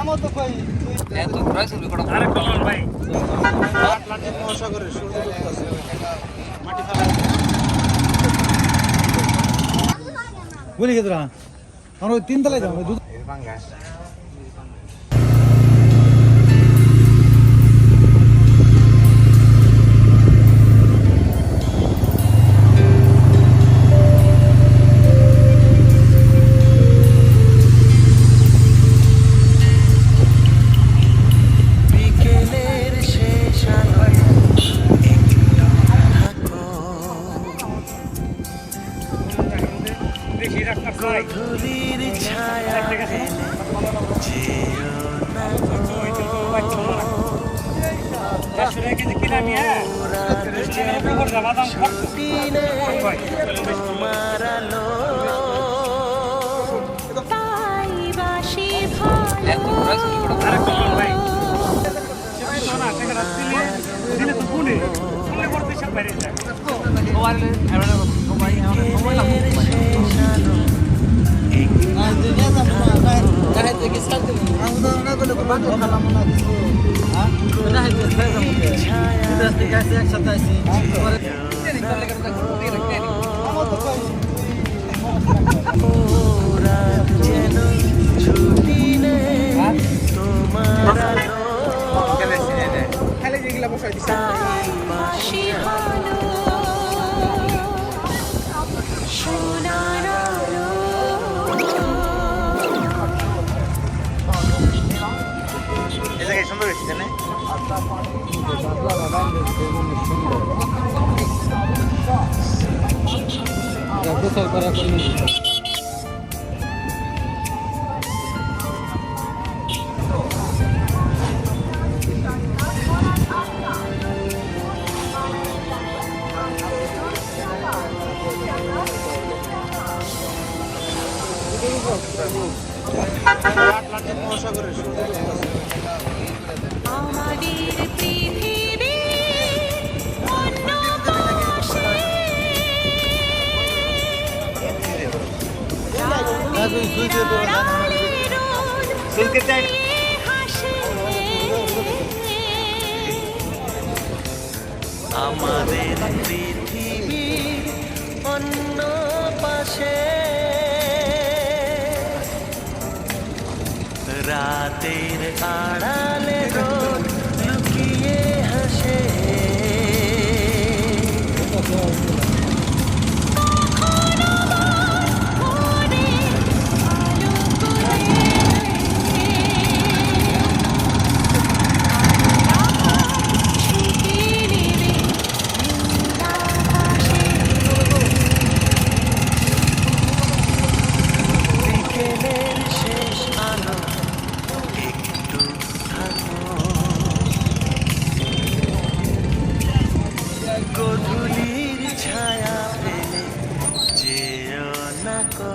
এত প্রাইস হলো কত আরে কমল ভাই বলি গেতরা আমরা ওই তিন তলায় যাবো দুধ দেখি রাস্তা প্রায় ধুলির ছায়া ফেলে যেও না ছুটি নেই তোমার আলো তাই বাসি ভালো এত প্রাইস হলো কত আরে কমল ভাই না টাকা দিলে দিলে তো ভুলে ভুলে করতে সব বাইরে যায় মোবাইল এবারে মোবাইল মোবাইল শেষ আলো ওরা যেন ছুটি নেই তোমার আলো তাই বাসি ভালো সোনার আলো সুন্দর হয়েছে না গোসল করা করলে আমাদের পৃথিবী অন্য পাশে আমাদের পৃথিবী অন্য পাশে রাতের আড়ালে রোদ লুকিয়ে হাসে বিকেলের শেষ আলো একটু থাকো গধূলির ছায়া ফেলে যেও না কো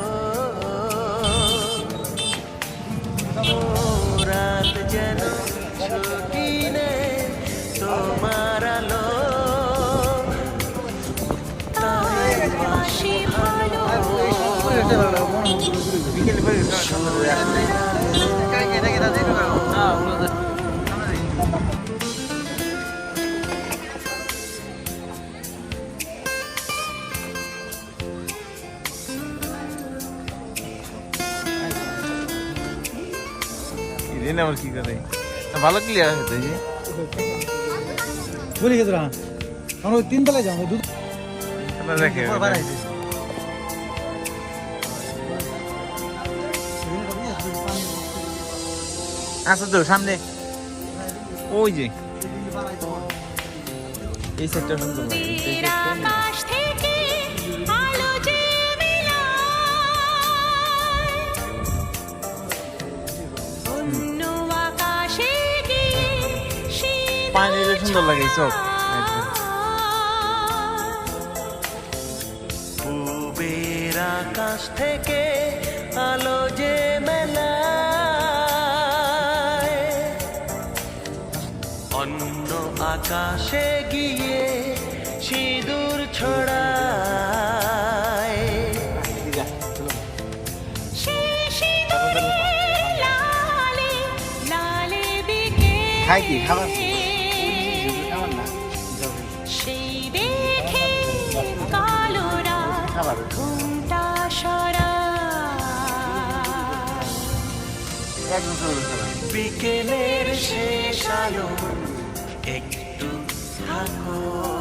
ও রাত যেন ছুটি নেই তোমার আলো তাই বাসি ভালো আমার কি করে ভালো ক্লিয়ার হতে বলি গেতরা আমরা ওই তিন তলায় যাবো দুধ দেখে আচ্ছা তো সামনে ওই যে এই সেটটা সুন্দর লাগে দূরের আকাশ থেকে আলো যে মেলায় অন্য আকাশে গিয়ে পানিটা সুন্দর লাগে চোখ পূবের আকাশ থেকে আলো যে মেলায় অন্য আকাশে গিয়ে সিঁদুর ছড়ায় সে সিঁদুরে লালে খাই কি খাবার সেই দেখে কালো রাত খাবার ঘুমটা সরা একদম চলবে খাবার বিকেলের শেষ আলো একটু থাকো